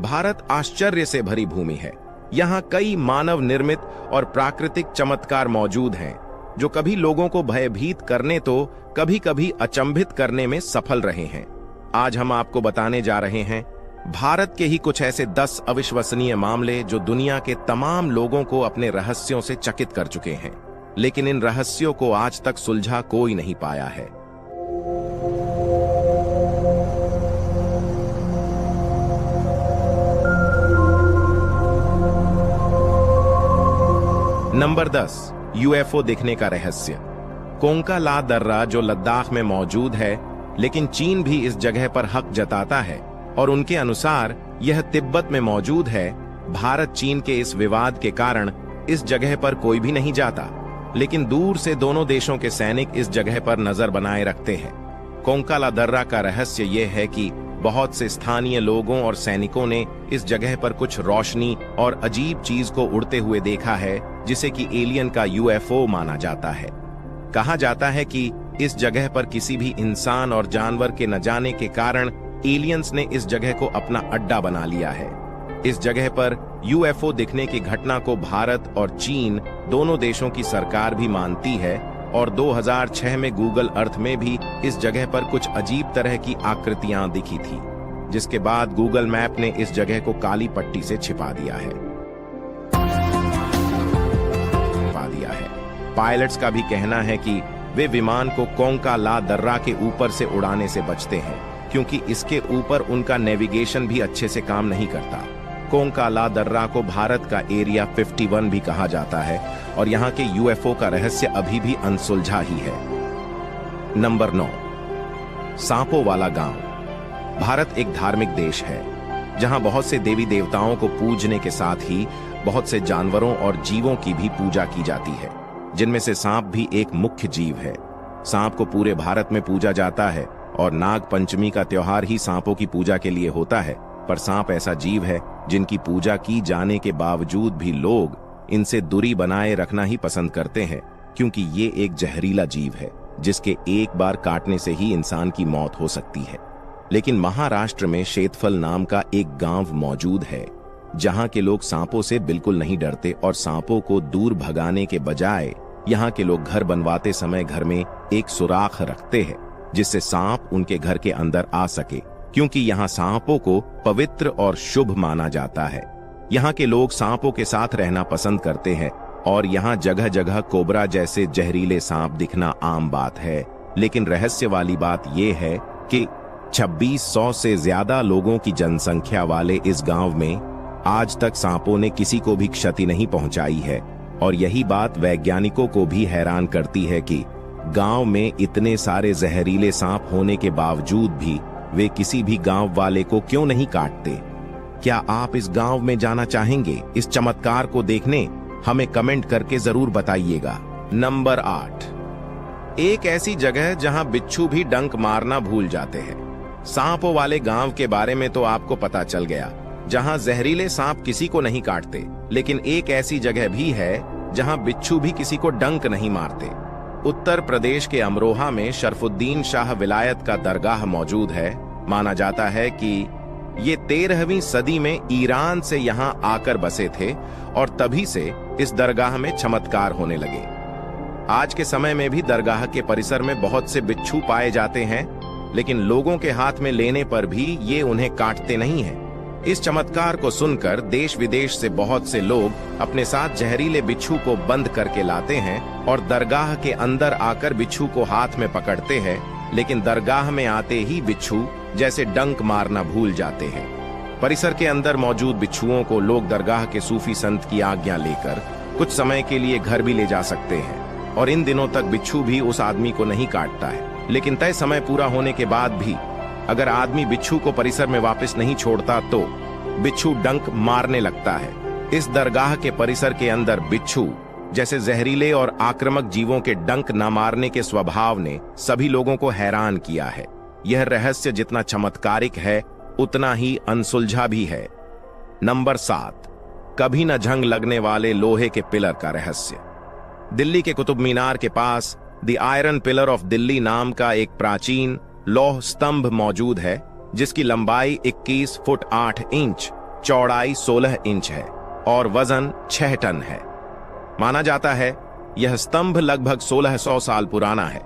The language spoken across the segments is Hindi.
भारत आश्चर्य से भरी भूमि है। यहाँ कई मानव निर्मित और प्राकृतिक चमत्कार मौजूद हैं, जो कभी लोगों को भयभीत करने तो कभी कभी अचंभित करने में सफल रहे हैं। आज हम आपको बताने जा रहे हैं भारत के ही कुछ ऐसे 10 अविश्वसनीय मामले जो दुनिया के तमाम लोगों को अपने रहस्यों से चकित कर चुके हैं, लेकिन इन रहस्यों को आज तक सुलझा कोई नहीं पाया है। नंबर 10, यूएफओ दिखने का रहस्य। कोंका ला दर्रा जो लद्दाख में मौजूद है, लेकिन चीन भी इस जगह पर हक जताता है और उनके अनुसार यह तिब्बत में मौजूद है। भारत चीन के इस विवाद के कारण इस जगह पर कोई भी नहीं जाता, लेकिन दूर से दोनों देशों के सैनिक इस जगह पर नजर बनाए रखते हैं। कोंका ला दर्रा का रहस्य यह है कि बहुत से स्थानीय लोगों और सैनिकों ने इस जगह पर कुछ रोशनी और अजीब चीज को उड़ते हुए देखा है, जिसे कि एलियन का यूएफओ माना जाता है। कहा जाता है कि इस जगह पर किसी भी इंसान और जानवर के न जाने के कारण एलियंस ने इस जगह को अपना अड्डा बना लिया है। इस जगह पर यूएफओ दिखने की घटना को भारत और चीन दोनों देशों की सरकार भी मानती है और 2006 में गूगल अर्थ में भी इस जगह पर कुछ अजीब तरह की आकृतियां दिखी थी, जिसके बाद गूगल मैप ने इस जगह को काली पट्टी से छिपा दिया है। पायलट्स का भी कहना है कि वे विमान को कोंका ला दर्रा के ऊपर से उड़ाने से बचते हैं, क्योंकि इसके ऊपर उनका नेविगेशन भी अच्छे से काम नहीं करता। कोंका ला दर्रा को भारत का एरिया 51 भी कहा जाता है और यहाँ के यूएफओ का रहस्य अभी भी अनसुलझा ही है। नंबर 9, सांपों वाला गांव। भारत एक धार्मिक देश है, जहां बहुत से देवी देवताओं को पूजने के साथ ही बहुत से जानवरों और जीवों की भी पूजा की जाती है, जिनमें से सांप भी एक मुख्य जीव है। सांप को पूरे भारत में पूजा जाता है और नाग पंचमी का त्योहार ही सांपों की पूजा के लिए होता है। पर सांप ऐसा जीव है जिनकी पूजा की जाने के बावजूद भी लोग इनसे दूरी बनाए रखना ही पसंद करते हैं, क्योंकि ये एक जहरीला जीव है जिसके एक बार काटने से ही इंसान की मौत हो सकती है। लेकिन महाराष्ट्र में शेतफल नाम का एक गांव मौजूद है, जहां के लोग सांपों से बिल्कुल नहीं डरते और सांपों को दूर भगाने के बजाय यहाँ के लोग घर बनवाते समय घर में एक सुराख रखते हैं, जिससे सांप उनके घर के अंदर आ सके, क्योंकि यहाँ सांपों को पवित्र और शुभ माना जाता है। यहाँ के लोग सांपों के साथ रहना पसंद करते हैं और यहाँ जगह जगह कोबरा जैसे जहरीले सांप दिखना आम बात है। लेकिन रहस्य वाली बात यह है कि 2600 से ज्यादा लोगों की जनसंख्या वाले इस गांव में आज तक सांपों ने किसी को भी क्षति नहीं पहुंचाई है। और यही बात वैज्ञानिकों को भी हैरान करती है कि गांव में इतने सारे जहरीले सांप होने के बावजूद भी वे किसी भी गांव वाले को क्यों नहीं काटते। क्या आप इस गांव में जाना चाहेंगे इस चमत्कार को देखने? हमें कमेंट करके जरूर बताइएगा। नंबर 8, एक ऐसी जगह जहां बिच्छू भी डंक मारना भूल जाते हैं। सांपों वाले गांव के बारे में तो आपको पता चल गया, जहां जहरीले सांप किसी को नहीं काटते, लेकिन एक ऐसी जगह भी है जहां बिच्छू भी किसी को डंक नहीं मारते। उत्तर प्रदेश के अमरोहा में शरफुद्दीन शाह विलायत का दरगाह मौजूद है। माना जाता है कि ये 13वीं सदी में ईरान से यहाँ आकर बसे थे और तभी से इस दरगाह में चमत्कार होने लगे। आज के समय में भी दरगाह के परिसर में बहुत से बिच्छू पाए जाते हैं, लेकिन लोगों के हाथ में लेने पर भी ये उन्हें काटते नहीं हैं। इस चमत्कार को सुनकर देश विदेश से बहुत से लोग अपने साथ जहरीले बिच्छू को बंद करके लाते हैं और दरगाह के अंदर आकर बिच्छू को हाथ में पकड़ते हैं, लेकिन दरगाह में आते ही बिच्छू जैसे डंक मारना भूल जाते हैं। परिसर के अंदर मौजूद बिच्छुओं को लोग दरगाह के सूफी संत की आज्ञा लेकर कुछ समय के लिए घर भी ले जा सकते हैं और इन दिनों तक बिच्छू भी उस आदमी को नहीं काटता है। लेकिन तय समय पूरा होने के बाद भी अगर आदमी बिच्छू को परिसर में वापस नहीं छोड़ता तो बिच्छू डंक मारने लगता है। इस दरगाह के परिसर के अंदर बिच्छू जैसे जहरीले और आक्रामक जीवों के डंक न मारने के स्वभाव ने सभी लोगों को हैरान किया है। यह रहस्य जितना चमत्कारिक है उतना ही अनसुलझा भी है। नंबर 7, कभी न जंग लगने वाले लोहे के पिलर का रहस्य। दिल्ली के कुतुब मीनार के पास the iron pillar of Delhi नाम का एक प्राचीन लौह स्तंभ मौजूद है, जिसकी लंबाई 21 फुट 8 इंच चौड़ाई 16 इंच है और वजन 6 टन है। माना जाता है यह स्तंभ लगभग 1600 साल पुराना है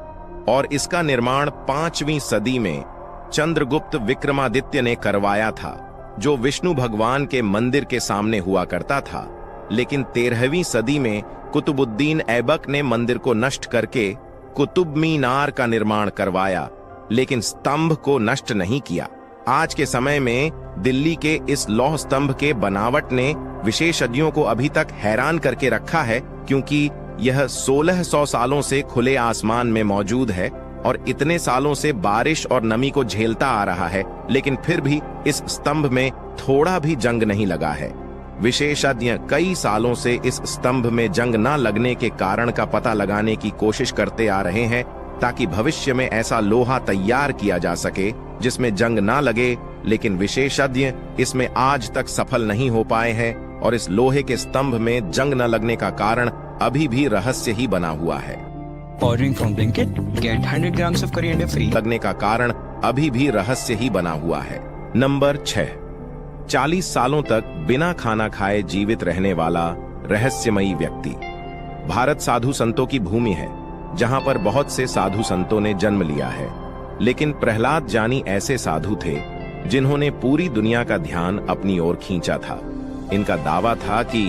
और इसका निर्माण 5वीं सदी में चंद्रगुप्त विक्रमादित्य ने करवाया था, जो विष्णु भगवान के मंदिर के सामने हुआ करता था। लेकिन 13वीं सदी में कुतुबुद्दीन ऐबक ने मंदिर को नष्ट करके कुतुब मीनार का निर्माण करवाया, लेकिन स्तंभ को नष्ट नहीं किया। आज के समय में दिल्ली के इस लौह स्तंभ के बनावट ने विशेषज्ञों को अभी तक हैरान करके रखा है, क्योंकि यह 1600 सालों से खुले आसमान में मौजूद है और इतने सालों से बारिश और नमी को झेलता आ रहा है, लेकिन फिर भी इस स्तंभ में थोड़ा भी जंग नहीं लगा है। विशेषज्ञ कई सालों से इस स्तंभ में जंग न लगने के कारण का पता लगाने की कोशिश करते आ रहे हैं, ताकि भविष्य में ऐसा लोहा तैयार किया जा सके जिसमें जंग ना लगे, लेकिन विशेषज्ञ इसमें आज तक सफल नहीं हो पाए हैं और इस लोहे के स्तंभ में जंग न लगने का कारण अभी भी रहस्य ही बना हुआ है। Ordering from Blinkit, get 100 grams of coriander free. लगने का कारण अभी भी रहस्य ही बना हुआ है। नंबर 6, 40 सालों तक बिना खाना खाए जीवित रहने वाला रहस्यमयी व्यक्ति। भारत साधु संतों की भूमि है, जहां पर बहुत से साधु संतों ने जन्म लिया है, लेकिन प्रहलाद जानी ऐसे साधु थे जिन्होंने पूरी दुनिया का ध्यान अपनी ओर खींचा था। इनका दावा था कि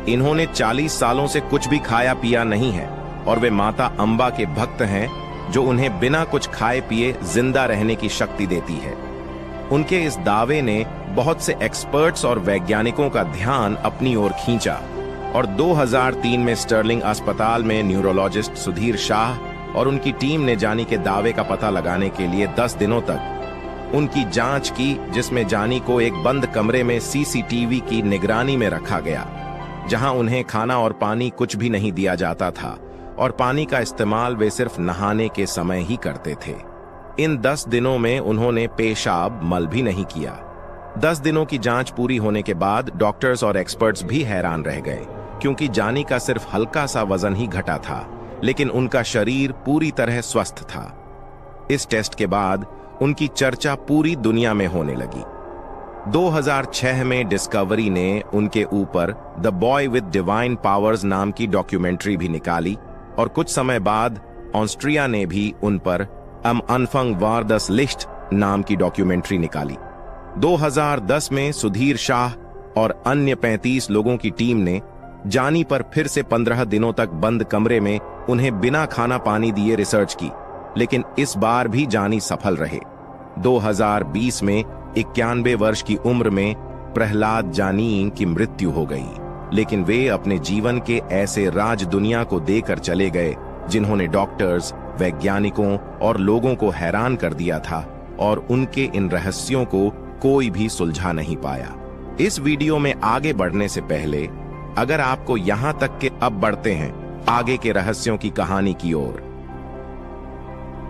इन्होंने 40 सालों से कुछ भी खाया पिया नहीं है और वे माता अंबा के भक्त हैं, जो उन्हें बिना कुछ खाए पिए जिंदा रहने की शक्ति देती है। उनके इस दावे ने बहुत से एक्सपर्ट्स और वैज्ञानिकों का ध्यान अपनी ओर खींचा और 2003 में स्टर्लिंग अस्पताल में न्यूरोलॉजिस्ट सुधीर शाह और उनकी टीम ने जानी के दावे का पता लगाने के लिए 10 दिनों तक उनकी जांच की, जिसमें जानी को एक बंद कमरे में सीसीटीवी की निगरानी में रखा गया, जहां उन्हें खाना और पानी कुछ भी नहीं दिया जाता था और पानी का इस्तेमाल वे सिर्फ नहाने के समय ही करते थे। इन 10 दिनों में उन्होंने पेशाब मल भी नहीं किया। 10 दिनों की जांच पूरी होने के बाद डॉक्टर्स और एक्सपर्ट्स भी हैरान रह गए, क्योंकि जानी का सिर्फ हल्का सा वजन ही घटा था, लेकिन उनका शरीर पूरी तरह स्वस्थ था। इस टेस्ट के बाद उनकी चर्चा पूरी दुनिया में होने लगी। 2006 में डिस्कवरी ने उनके ऊपर the boy with divine powers नाम की डॉक्यूमेंट्री भी निकाली और कुछ समय बाद ऑस्ट्रिया ने भी उन पर अम अनफंग वार दस लिस्ट नाम की डॉक्यूमेंट्री निकाली। 2010 में सुधीर शाह और अन्य 35 लोगों की टीम ने जानी पर फिर से 15 दिनों तक बंद कमरे में उन्हें बिना खाना पानी दिए रिसर्च की, लेकिन इस बार भी जानी सफल रहे। 2020 में 91 वर्ष की उम्र में प्रहलाद जानी की मृत्यु हो गई, लेकिन वे अपने जीवन के ऐसे राज दुनिया को देकर चले गए जिन्होंने डॉक्टर्स, वैज्ञानिकों और लोगों को हैरान कर दिया था, और उनके इन रहस्यों को कोई भी सुलझा नहीं पाया। इस वीडियो में आगे बढ़ने से पहले अगर आपको यहां तक के अब बढ़ते हैं आगे के रहस्यों की कहानी की ओर।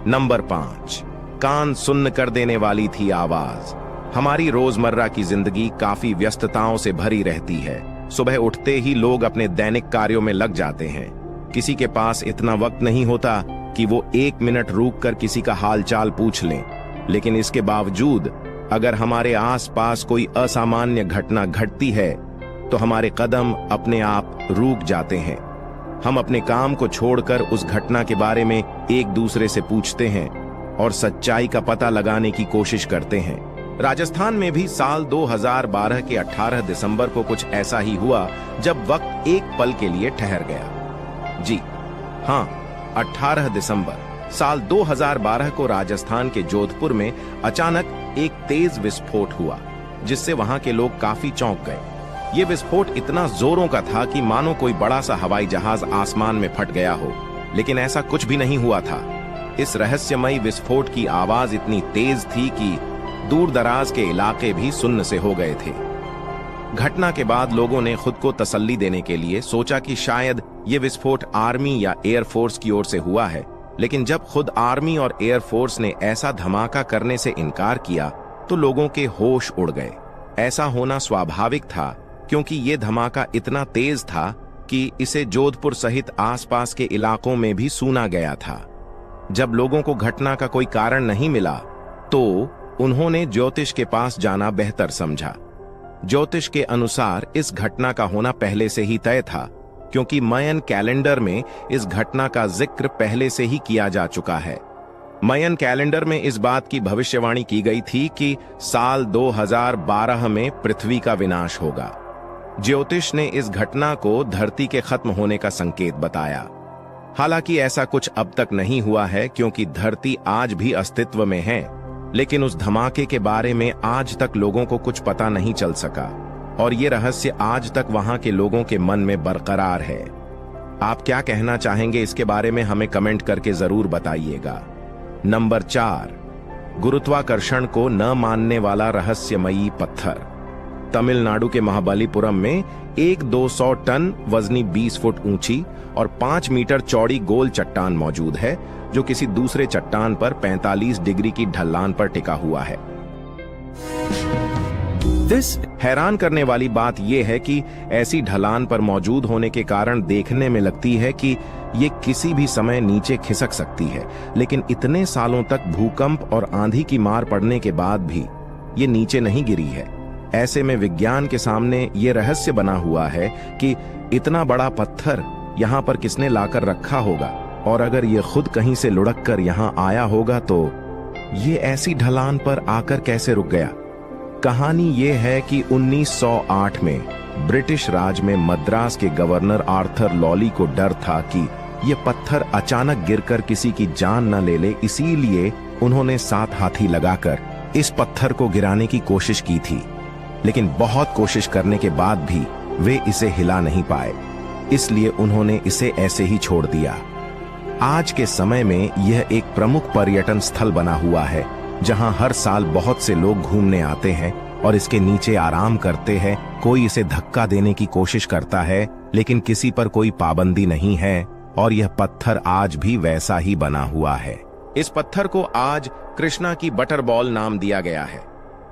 नंबर 5, कान सुन्न कर देने वाली थी आवाज। हमारी रोजमर्रा की जिंदगी काफी व्यस्तताओं से भरी रहती है। सुबह उठते ही लोग अपने दैनिक कार्यों में लग जाते हैं। किसी के पास इतना वक्त नहीं होता कि वो 1 मिनट रुक कर किसी का हालचाल पूछ लें, लेकिन इसके बावजूद अगर हमारे आसपास कोई असामान्य घटना घटती है तो हमारे कदम अपने आप रुक जाते हैं। हम अपने काम को छोड़कर उस घटना के बारे में एक दूसरे से पूछते हैं और सच्चाई का पता लगाने की कोशिश करते हैं। राजस्थान में भी साल 2012 के 18 दिसंबर को कुछ ऐसा ही हुआ, जब वक्त एक पल के लिए ठहर गया। जी हाँ, 18 दिसंबर साल 2012 को राजस्थान के जोधपुर में अचानक एक तेज विस्फोट हुआ, जिससे वहां के लोग काफी चौंक गए। ये विस्फोट इतना जोरों का था कि मानो कोई बड़ा सा हवाई जहाज आसमान में फट गया हो, लेकिन ऐसा कुछ भी नहीं हुआ था। इस रहस्यमयी विस्फोट की आवाज इतनी तेज थी कि दूर दराज के इलाके भी सुन्न से हो गए थे। घटना के बाद लोगों ने खुद को तसल्ली देने के लिए सोचा कि शायद ये विस्फोट आर्मी या एयरफोर्स की ओर से हुआ है, लेकिन जब खुद आर्मी और एयरफोर्स ने ऐसा धमाका करने से इनकार किया तो लोगों के होश उड़ गए। ऐसा होना स्वाभाविक था, क्योंकि ये धमाका इतना तेज था कि इसे जोधपुर सहित आसपास के इलाकों में भी सुना गया था। जब लोगों को घटना का कोई कारण नहीं मिला तो उन्होंने ज्योतिष के पास जाना बेहतर समझा। ज्योतिष के अनुसार इस घटना का होना पहले से ही तय था, क्योंकि मयन कैलेंडर में इस घटना का जिक्र पहले से ही किया जा चुका है। मयन कैलेंडर में इस बात की भविष्यवाणी की गई थी कि साल 2012 में पृथ्वी का विनाश होगा। ज्योतिष ने इस घटना को धरती के खत्म होने का संकेत बताया। हालांकि ऐसा कुछ अब तक नहीं हुआ है, क्योंकि धरती आज भी अस्तित्व में है, लेकिन उस धमाके के बारे में आज तक लोगों को कुछ पता नहीं चल सका और ये रहस्य आज तक वहां के लोगों के मन में बरकरार है। आप क्या कहना चाहेंगे इसके बारे में हमें कमेंट करके जरूर बताइएगा। नंबर 4, गुरुत्वाकर्षण को न मानने वाला रहस्यमयी पत्थर। तमिलनाडु के महाबलीपुरम में एक 200 टन वजनी 20 फुट ऊंची और 5 मीटर चौड़ी गोल चट्टान मौजूद है, जो किसी दूसरे चट्टान पर 45 डिग्री की ढलान पर टिका हुआ है। हैरान करने वाली बात यह है कि ऐसी ढलान पर मौजूद होने के कारण देखने में लगती है कि ये किसी भी समय नीचे खिसक सकती है, लेकिन इतने सालों तक भूकंप और आंधी की मार पड़ने के बाद भी ये नीचे नहीं गिरी है। ऐसे में विज्ञान के सामने ये रहस्य बना हुआ है कि इतना बड़ा पत्थर यहाँ पर किसने लाकर रखा होगा, और अगर ये खुद कहीं से लुढ़क कर यहाँ आया होगा तो ये ऐसी ढलान पर आकर कैसे रुक गया। कहानी ये है कि 1908 में ब्रिटिश राज में मद्रास के गवर्नर आर्थर लॉली को डर था कि ये पत्थर अचानक गिरकर किसी की जान न ले ले, इसीलिए उन्होंने 7 हाथी लगाकर इस पत्थर को गिराने की कोशिश की थी, लेकिन बहुत कोशिश करने के बाद भी वे इसे हिला नहीं पाए, इसलिए उन्होंने इसे ऐसे ही छोड़ दिया। आज के समय में यह एक प्रमुख पर्यटन स्थल बना हुआ है, जहां हर साल बहुत से लोग घूमने आते हैं और इसके नीचे आराम करते हैं। कोई इसे धक्का देने की कोशिश करता है, लेकिन किसी पर कोई पाबंदी नहीं है और यह पत्थर आज भी वैसा ही बना हुआ है। इस पत्थर को आज कृष्णा की बटर बॉल नाम दिया गया है,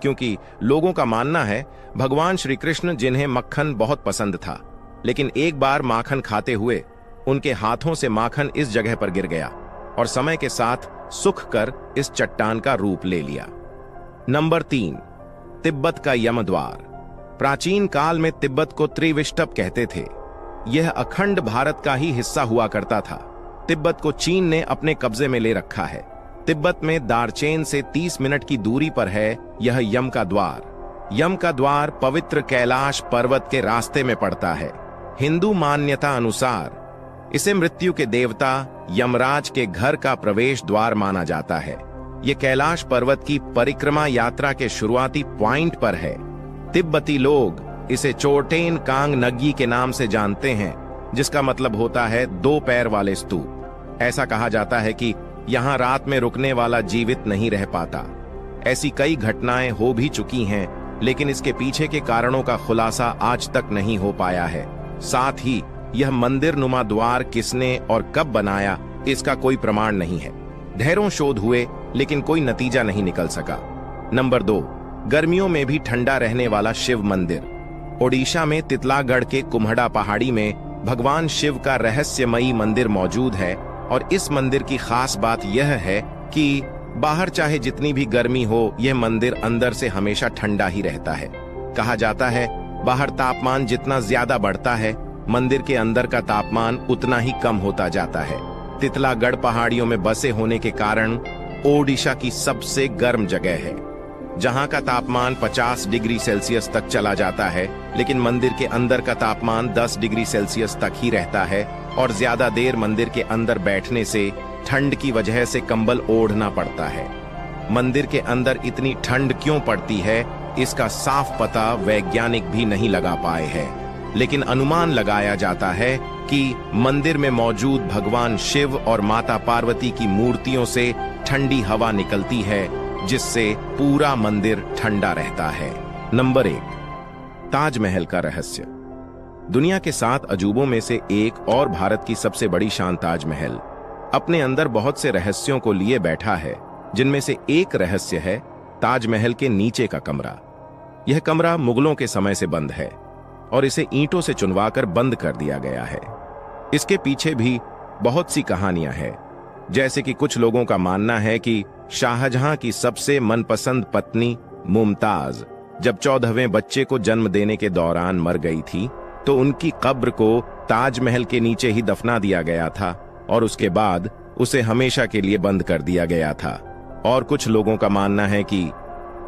क्योंकि लोगों का मानना है भगवान श्री कृष्ण, जिन्हें मक्खन बहुत पसंद था, लेकिन एक बार माखन खाते हुए उनके हाथों से माखन इस जगह पर गिर गया और समय के साथ सूख कर इस चट्टान का रूप ले लिया। नंबर 3, तिब्बत का यमद्वार। प्राचीन काल में तिब्बत को त्रिविष्टप कहते थे। यह अखंड भारत का ही हिस्सा हुआ करता था। तिब्बत को चीन ने अपने कब्जे में ले रखा है। तिब्बत में दारचेन से 30 मिनट की दूरी पर है यह यम का द्वार। यम का द्वार पवित्र कैलाश पर्वत के रास्ते में पड़ता है। हिंदू मान्यता अनुसार इसे मृत्यु के देवता यमराज के घर का प्रवेश द्वार माना जाता है। यह कैलाश पर्वत की परिक्रमा यात्रा के शुरुआती पॉइंट पर है। तिब्बती लोग इसे चोटेन कांग नगी के नाम से जानते हैं, जिसका मतलब होता है 2 पैर वाले स्तूप। ऐसा कहा जाता है कि यहाँ रात में रुकने वाला जीवित नहीं रह पाता। ऐसी कई घटनाएं हो भी चुकी हैं, लेकिन इसके पीछे के कारणों का खुलासा आज तक नहीं हो पाया है। साथ ही यह मंदिर नुमा द्वार किसने और कब बनाया, इसका कोई प्रमाण नहीं है। ढेरों शोध हुए, लेकिन कोई नतीजा नहीं निकल सका। नंबर 2, गर्मियों में भी ठंडा रहने वाला शिव मंदिर। ओडिशा में तितलागढ़ के कुम्हड़ा पहाड़ी में भगवान शिव का रहस्यमयी मंदिर मौजूद है, और इस मंदिर की खास बात यह है कि बाहर चाहे जितनी भी गर्मी हो, यह मंदिर अंदर से हमेशा ठंडा ही रहता है। कहा जाता है बाहर तापमान जितना ज्यादा बढ़ता है, मंदिर के अंदर का तापमान उतना ही कम होता जाता है। तितलागढ़ पहाड़ियों में बसे होने के कारण ओडिशा की सबसे गर्म जगह है, जहां का तापमान 50 डिग्री सेल्सियस तक चला जाता है, लेकिन मंदिर के अंदर का तापमान 10 डिग्री सेल्सियस तक ही रहता है, और ज्यादा देर मंदिर के अंदर बैठने से ठंड की वजह से कंबल ओढ़ना पड़ता है। मंदिर के अंदर इतनी ठंड क्यों पड़ती है, इसका साफ पता वैज्ञानिक भी नहीं लगा पाए हैं, लेकिन अनुमान लगाया जाता है कि मंदिर में मौजूद भगवान शिव और माता पार्वती की मूर्तियों से ठंडी हवा निकलती है, जिससे पूरा मंदिर ठंडा रहता है। नंबर 1, ताजमहल का रहस्य। दुनिया के 7 अजूबों में से एक और भारत की सबसे बड़ी शान ताजमहल अपने अंदर बहुत से रहस्यों को लिए बैठा है, जिनमें से एक रहस्य है ताजमहल के नीचे का कमरा। यह कमरा मुगलों के समय से बंद है और इसे ईंटों से चुनवाकर बंद कर दिया गया है। इसके पीछे भी बहुत सी कहानियां हैं, जैसे कि कुछ लोगों का मानना है कि शाहजहां की सबसे मनपसंद पत्नी मुमताज जब 14वें बच्चे को जन्म देने के दौरान मर गई थी तो उनकी कब्र को ताजमहल के नीचे ही दफना दिया गया था और उसके बाद उसे हमेशा के लिए बंद कर दिया गया था। और कुछ लोगों का मानना है कि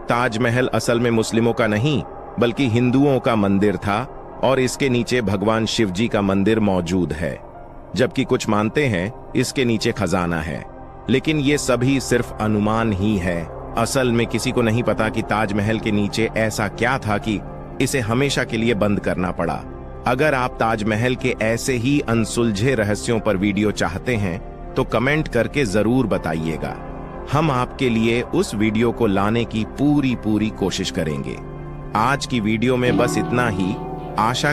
ताजमहल असल में मुस्लिमों का नहीं बल्कि हिंदुओं का मंदिर था और इसके नीचे भगवान शिव जी का मंदिर मौजूद है, जबकि कुछ मानते हैं इसके नीचे खजाना है। लेकिन ये सभी सिर्फ अनुमान ही है। असल में किसी को नहीं पता कि ताजमहल के नीचे ऐसा क्या था कि इसे हमेशा के लिए बंद करना पड़ा। अगर आप ताजमहल के ऐसे ही अनसुलझे रहस्यों पर वीडियो चाहते हैं तो कमेंट करके जरूर बताइएगा। हम आपके लिए उस वीडियो को लाने की पूरी कोशिश करेंगे। आज की वीडियो में बस इतना ही। आशा